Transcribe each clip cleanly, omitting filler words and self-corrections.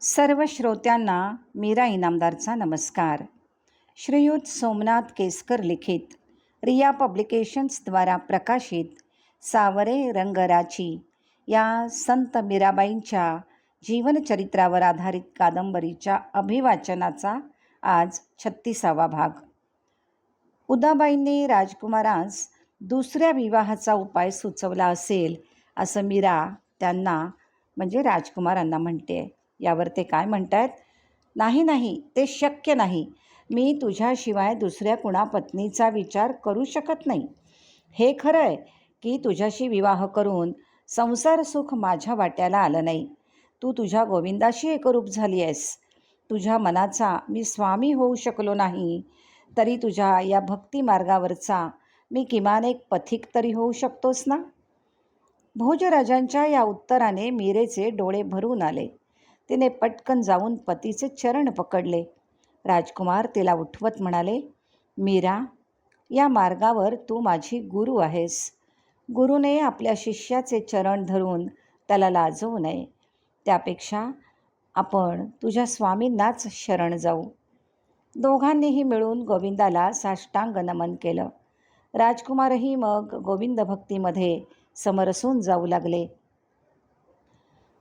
सर्व श्रोत्यांना मीरा इनामदारचा नमस्कार. श्रीयुत सोमनाथ केसकर लिखित रिया पब्लिकेशन्सद्वारा प्रकाशित सावरे रंगराची या संत मीराबाईंच्या जीवनचरित्रावर आधारित कादंबरीच्या अभिवाचनाचा आज 36वा भाग. उदाबाईंनी राजकुमारास दुसऱ्या विवाहाचा उपाय सुचवला असेल असं मीरा त्यांना म्हणजे राजकुमारांना म्हणते. यावर ते काय म्हणतायत? नाही नाही, ते शक्य नाही. मी तुझ्याशिवाय दुसऱ्या कुणा पत्नीचा विचार करू शकत नाही. हे खरं आहे की तुझ्याशी विवाह करून संसार सुख माझ्या वाट्याला आलं नाही. तू तुझ्या गोविंदाशी एकरूप झाली आहेस. तुझ्या मनाचा मी स्वामी होऊ शकलो नाही तरी तुझ्या या भक्ती मार्गावरचा मी किमान एक पथिक तरी होऊ शकतोस ना. भोजराजांच्या या उत्तराने मीरेचे डोळे भरून आले. तिने पटकन जाऊन पतीचे चरण पकडले. राजकुमार तिला उठवत म्हणाले, मीरा, या मार्गावर तू माझी गुरु आहेस. गुरुने आपल्या शिष्याचे चरण धरून त्याला लाजवू नये. त्यापेक्षा आपण तुझ्या स्वामींनाच शरण जाऊ. दोघांनीही मिळून गोविंदाला साष्टांग नमन केलं. राजकुमारही मग गोविंद भक्तीमध्ये समरसून जाऊ लागले.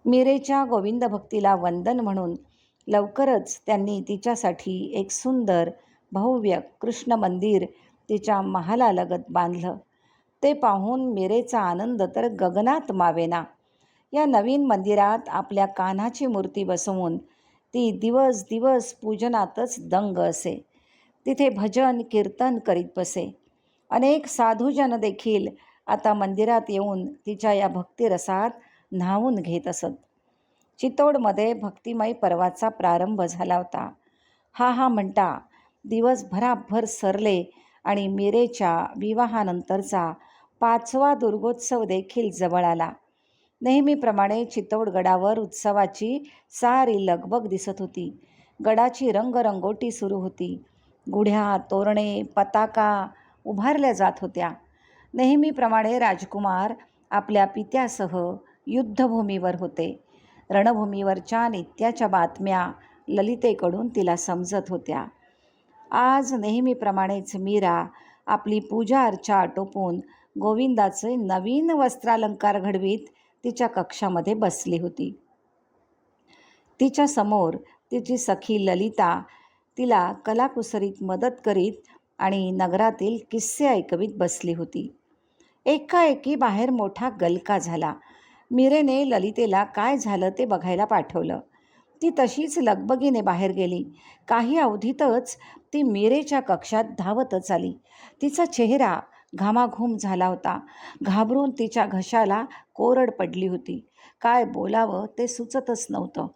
मीरेच्या गोविंद भक्तीला वंदन म्हणून लवकरच त्यांनी तिच्यासाठी एक सुंदर भव्य कृष्ण मंदिर तिच्या महालालगत बांधलं. ते पाहून मीरेचा आनंद तर गगनात मावेना. या नवीन मंदिरात आपल्या कान्हाची मूर्ती बसवून ती दिवस दिवस पूजनातच दंग असे. तिथे भजन कीर्तन करीत बसे. अनेक साधूजन देखील आता मंदिरात येऊन तिच्या या भक्तिरसात न्हावून घेत असत. चितोडमध्ये भक्तिमय पर्वाचा प्रारंभ झाला होता. हा म्हणता दिवसभराभर सरले आणि मीरेच्या विवाहानंतरचा 5वा दुर्गोत्सव देखील जवळ आला. नेहमीप्रमाणे चितोडगडावर उत्सवाची सारी लगबग दिसत होती. गडाची रंगरंगोटी सुरू होती. गुढ्या, तोरणे, पताका उभारल्या जात होत्या. नेहमीप्रमाणे राजकुमार आपल्या पित्यासह युद्धभूमीवर होते. रणभूमीवरच्या नित्याच्या बातम्या ललितेकडून तिला समजत होत्या. आज नेहमीप्रमाणेच मीरा आपली पूजा अर्चा आटोपून गोविंदाचे नवीन वस्त्रालंकार घडवीत तिच्या कक्षामध्ये बसली होती. तिच्या समोर तिची सखी ललिता तिला कलाकुसरीत मदत करीत आणि नगरातील किस्से ऐकवीत बसली होती. एकाएकी बाहेर मोठा गलका झाला. मीरेने ललितेला काय झालं ते बघायला पाठवलं. ती तशीच लगबगीने बाहेर गेली. काही अवधीतच ती मीरेच्या कक्षात धावतच आली. तिचा चेहरा घामाघूम झाला होता. घाबरून तिच्या घशाला कोरड पडली होती. काय बोलावं ते सुचतच नव्हतं.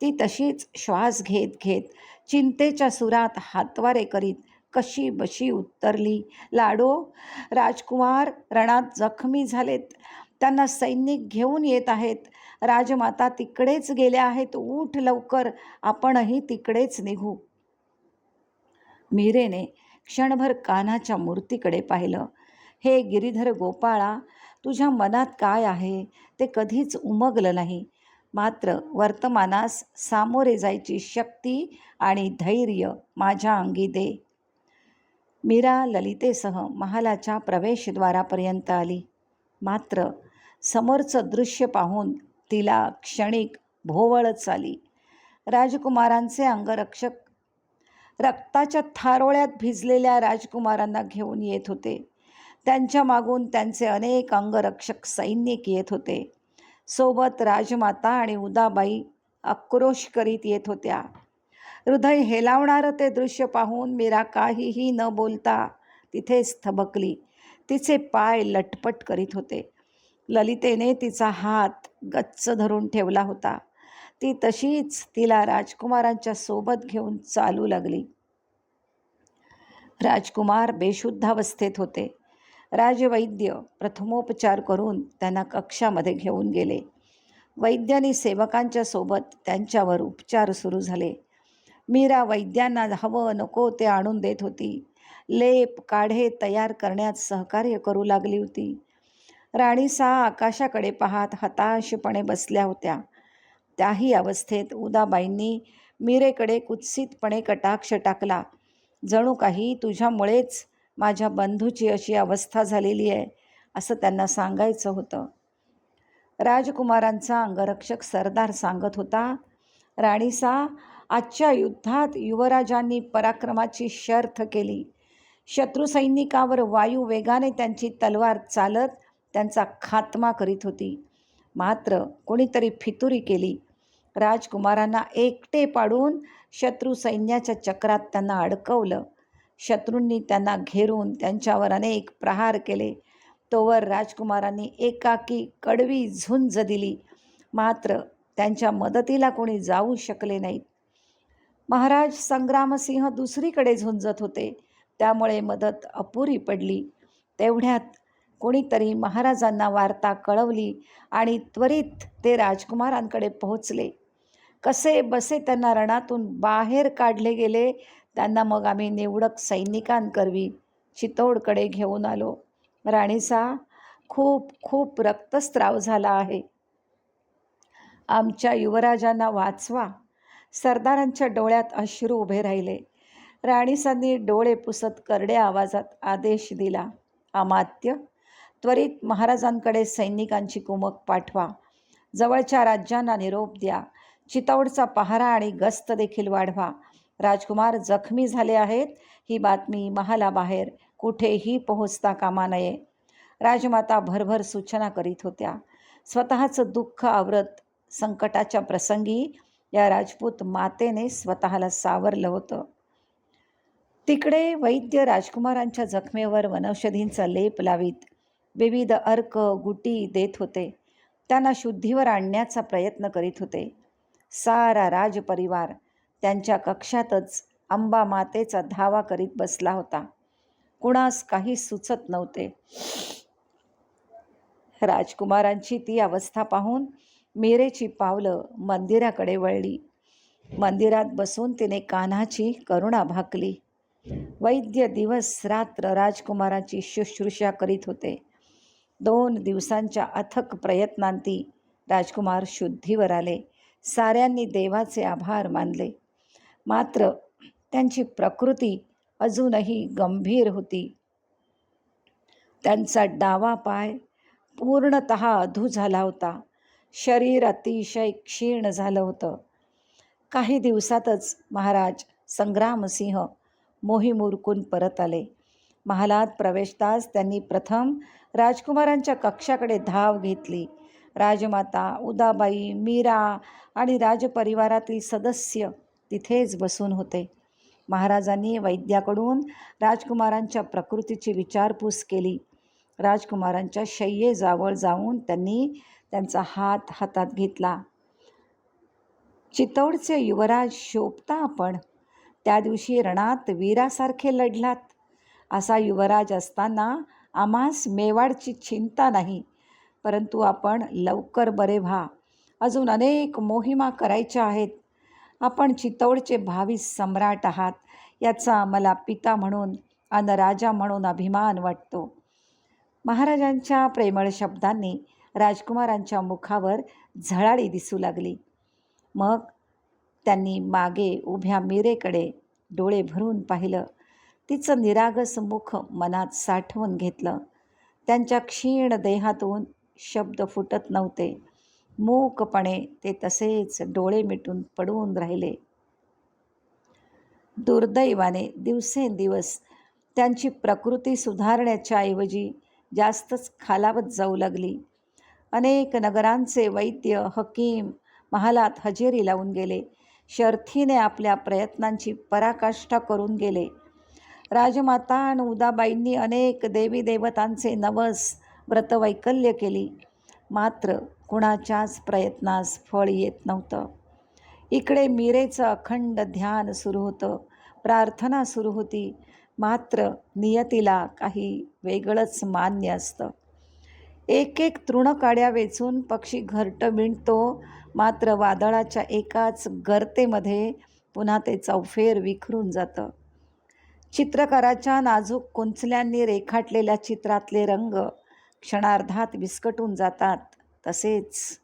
ती तशीच श्वास घेत घेत चिंतेच्या सुरात हातवारे करीत कशी बशी उत्तरली, लाडो, राजकुमार रणात जखमी झालेत. त्यांना सैनिक घेऊन येत आहेत. राजमाता तिकडेच गेल्या आहेत. उठ लवकर, आपणही तिकडेच निघू. मीरेने क्षणभर कान्हाच्या मूर्तीकडे पाहिलं. हे गिरीधर गोपाळा, तुझ्या मनात काय आहे ते कधीच उमगलं नाही. मात्र वर्तमानास सामोरे जायची शक्ती आणि धैर्य माझ्या अंगी दे. मीरा ललितेसह महालाच्या प्रवेशद्वारापर्यंत आली. मात्र समोरचं दृश्य पाहून तिला क्षणिक भोवळच आली. राजकुमारांचे अंगरक्षक रक्ताच्या थारोळ्यात भिजलेल्या राजकुमारांना घेऊन येत होते. त्यांच्या मागून त्यांचे अनेक अंगरक्षक सैनिक येत होते. सोबत राजमाता आणि उदाबाई आक्रोश करीत येत होत्या. हृदय हेलावणारं ते दृश्य पाहून मीरा काहीही न बोलता तिथेच थबकली. तिचे पाय लटपट करीत होते. ललितेने तिचा हात गच्च धरून ठेवला होता. ती तशीच तिला राजकुमारांच्या सोबत घेऊन चालू लागली. राजकुमार बेशुद्धावस्थेत होते. राजवैद्य प्रथमोपचार करून त्यांना कक्षामध्ये घेऊन गेले. वैद्यांनी सेवकांच्या सोबत त्यांच्यावर उपचार सुरू झाले. मीरा वैद्यांना हवं नको ते आणून देत होती. लेप काढे तयार करण्यात सहकार्य करू लागली होती. राणीसा आकाशाकडे पाहत हताशपणे बसल्या होत्या. त्याही अवस्थेत उदाबाईंनी मीरेकडे कुत्सितपणे कटाक्ष टाकला. जणू काही तुझ्यामुळेच माझ्या बंधूची अशी अवस्था झालेली आहे असं त्यांना सांगायचं होतं. राजकुमारांचा अंगरक्षक सरदार सांगत होता, राणीसा, आजच्या युद्धात युवराजांनी पराक्रमाची शर्थ केली. शत्रू सैनिकावर वायू वेगाने त्यांची तलवार चालत त्यांचा खात्मा करीत होती. मात्र कोणीतरी फितुरी केली. राजकुमारांना एकटे पाडून शत्रू सैन्याच्या चक्रात त्यांना अडकवलं. शत्रूंनी त्यांना घेरून त्यांच्यावर अनेक प्रहार केले. तोवर राजकुमारांनी एकाकी कडवी झुंज दिली. मात्र त्यांच्या मदतीला कोणी जाऊ शकले नाहीत. महाराज संग्रामसिंह दुसरीकडे झुंजत होते, त्यामुळे मदत अपुरी पडली. तेवढ्यात कोणीतरी महाराजांना वार्ता कळवली आणि त्वरित ते राजकुमारांकडे पोहोचले. कसे बसे त्यांना रणातून बाहेर काढले गेले. त्यांना मग आम्ही निवडक सैनिकांकरवी चित्तोडकडे घेऊन आलो. राणीसा, खूप खूप रक्तस्राव झाला आहे. आमच्या युवराजांना वाचवा. सरदारांच्या डोळ्यात अश्रू उभे राहिले. राणीसांनी डोळे पुसत करड्या आवाजात आदेश दिला, अमात्य, त्वरित महाराजांकडे सैनिकांची कुमक पाठवा. जवळच्या राज्यांना निरोप द्या. चित्तोडचा पहारा आणि गस्त देखील वाढवा. राजकुमार जखमी झाले आहेत ही बातमी महालाबाहेर कुठेही पोहोचता कामा नये. राजमाता भरभर सूचना करीत होत्या. स्वतःचं दुःख आवरत संकटाच्या प्रसंगी या राजपूत मातेने स्वतःला सावरलं होतं. तिकडे वैद्य राजकुमारांच्या जखमेवर वनौषधींचा लेप लावीत विविध अर्क गुटी देत होते. त्यांना शुद्धीवर आणण्याचा प्रयत्न करीत होते. सारा राजपरिवार त्यांच्या कक्षातच अंबा मातेचा धावा करीत बसला होता. कुणास काही सुचत नव्हते. राजकुमारांची ती अवस्था पाहून मीरेची पावलं मंदिराकडे वळली. मंदिरात बसून तिने कान्हाची करुणा भाकली. वैद्य दिवस रात्र राजकुमाराची शुश्रूषा करीत होते. 2 दिवसांच्या अथक प्रयत्नांती राजकुमार शुद्धीवर आले. साऱ्यांनी देवाचे आभार मानले. मात्र त्यांची प्रकृती अजूनही गंभीर होती. त्यांचा डावा पाय पूर्णतः अधू झाला होता. शरीर अतिशय क्षीण झालं होतं. काही दिवसातच महाराज संग्रामसिंह मोहीम उरकून परत आले. महालात प्रवेशताच त्यांनी प्रथम राजकुमारांच्या कक्षाकडे धाव घेतली. राजमाता, उदाबाई, मीरा आणि राजपरिवारातील सदस्य तिथेच बसून होते. महाराजांनी वैद्याकडून राजकुमारांच्या प्रकृतीची विचारपूस केली. राजकुमारांच्या शय्येजवळ जाऊन त्यांनी त्यांचा हात हातात घेतला. चित्तोडचे युवराज शोभता आपण. त्या दिवशी रणात वीरासारखे लढलात. असा युवराज असताना आम्हास मेवाडची चिंता नाही. परंतु आपण लवकर बरे व्हा. अजून अनेक मोहिमा करायच्या आहेत. आपण चित्तोडचे भावी सम्राट आहात याचा मला पिता म्हणून आणि राजा म्हणून अभिमान वाटतो. महाराजांच्या प्रेमळ शब्दांनी राजकुमारांच्या मुखावर झळाळी दिसू लागली. मग त्यांनी मागे उभ्या मीरेकडे डोळे भरून पाहिलं. तिचं निरागस मुख मनात साठवून घेतलं. त्यांच्या क्षीण देहातून शब्द फुटत नव्हते. मूकपणे ते तसेच डोळे मिटून पडून राहिले. दुर्दैवाने दिवसेंदिवस त्यांची प्रकृती सुधारण्याच्या ऐवजी जास्तच खालावत जाऊ लागली. अनेक नगरांचे वैद्य, हकीम महालात हजेरी लावून गेले. शर्थीने आपल्या प्रयत्नांची पराकाष्ठा करून गेले. राजमाता आणि उदाबाईंनी अनेक देवी देवतांचे नवस व्रतवैकल्य केली. मात्र कुणाच्याच प्रयत्नास फळ येत नव्हतं. इकडे मीरेचं अखंड ध्यान सुरू होतं, प्रार्थना सुरू होती. मात्र नियतीला काही वेगळंच मान्य असतं. एक एक तृणकाड्या वेचून पक्षी घरटं विणतो. मात्र वादळाच्या एकाच गर्तेमध्ये पुन्हा ते चौफेर विखरून जातं. चित्रकाराच्या नाजूक कुंचल्यांनी रेखाटलेल्या चित्रातले रंग क्षणार्धात विस्कटून जातात. तसेच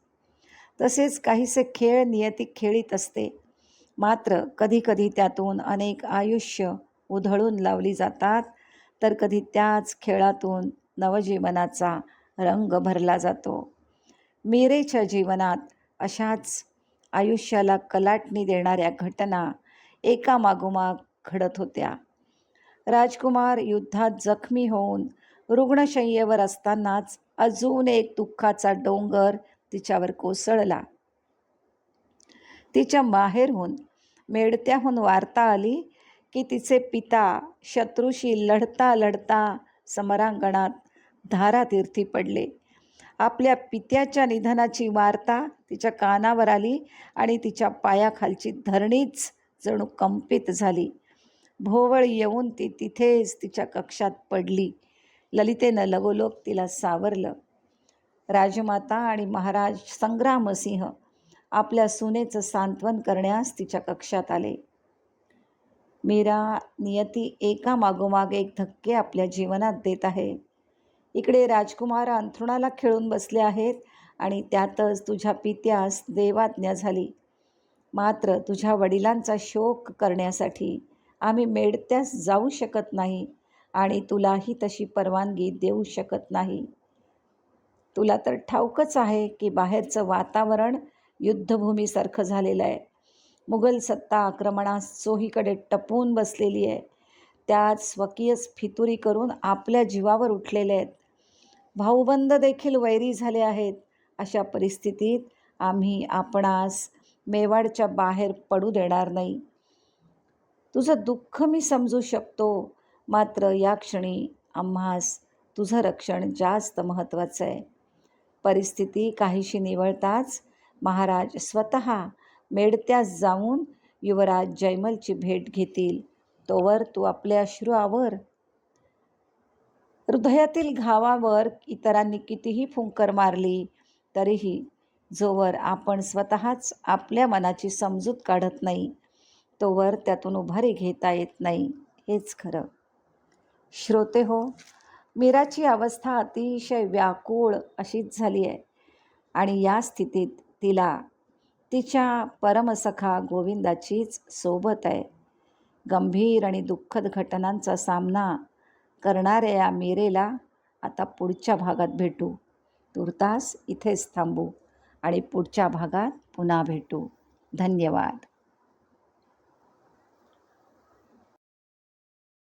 तसेच काहीसे खेळ नियती खेळीत असते. मात्र कधीकधी त्यातून अनेक आयुष्य उधळून लावली जातात, तर कधी त्याच खेळातून नवजीवनाचा रंग भरला जातो. मीरेच्या जीवनात अशाच आयुष्याला कलाटणी देणाऱ्या घटना एकामागोमाग घडत होत्या. राजकुमार युद्धात जखमी होऊन रुग्णशय्येवर असतानाच अजून एक दुःखाचा डोंगर तिच्यावर कोसळला. तिच्या माहेरहून मेडत्याहून वार्ता आली की तिचे पिता शत्रूशी लढता लढता समरांगणात धारातीर्थी पडले. आपल्या पित्याच्या निधनाची वार्ता तिच्या कानावर आली आणि तिच्या पायाखालची धरणीच जणू कंपित झाली. भोवळ येऊन ती तिथेच तिच्या कक्षात पडली. ललितेनं लगोलोक तिला सावरलं. राजमाता आणि महाराज संग्रामसिंह आपल्या सुनेचं सांत्वन करण्यास तिच्या कक्षात आले. मीरा, नियती एकामागोमाग एक धक्के आपल्या जीवनात देत आहे. इकडे राजकुमार अंथरुणाला खिळून बसले आहेत आणि त्यातच तुझ्या पित्यास देवाज्ञा झाली. मात्र तुझ्या वडिलांचा शोक करण्यासाठी आम्ही मेडत्यास जाऊ शकत नाही आणि तुलाही तशी परवानगी देऊ शकत नाही. तुला तर ठाऊकच आहे की बाहेरचं वातावरण युद्धभूमीसारखं झालेलं आहे. मुघल सत्ता आक्रमणास चोहीकडे टपून बसलेली आहे. त्यात स्वकीयच फितुरी करून आपल्या जीवावर उठलेले आहेत. भाऊबंद देखील वैरी झाले आहेत. अशा परिस्थितीत आम्ही आपणास मेवाडच्या बाहेर पडू देणार नाही. तुझं दुःख मी समजू शकतो, मात्र या क्षणी आम्हास तुझं रक्षण जास्त महत्त्वाचं आहे. परिस्थिती काहीशी निवळताच महाराज स्वतः मेडत्यास जाऊन युवराज जयमलची भेट घेतील. तोवर तू आपले अश्रू आवर. हृदयातील घावावर इतरांनी कितीही फुंकर मारली तरीही जोवर आपण स्वतःच आपल्या मनाची समजूत काढत नाही, तोवर त्यातून उभारी घेता येत नाही. हेच खरं. श्रोते हो, मीराची अवस्था अतिशय व्याकुळ अशीच झाली आहे आणि या स्थितीत तिला तिच्या परमसखा गोविंदाचीच सोबत आहे. गंभीर आणि दुःखद घटनांचा सामना करणाऱ्या या मीरेला आता पुढच्या भागात भेटू. तूर्तास इथेच थांबू आणि पुढच्या भागात पुन्हा भेटू. धन्यवाद.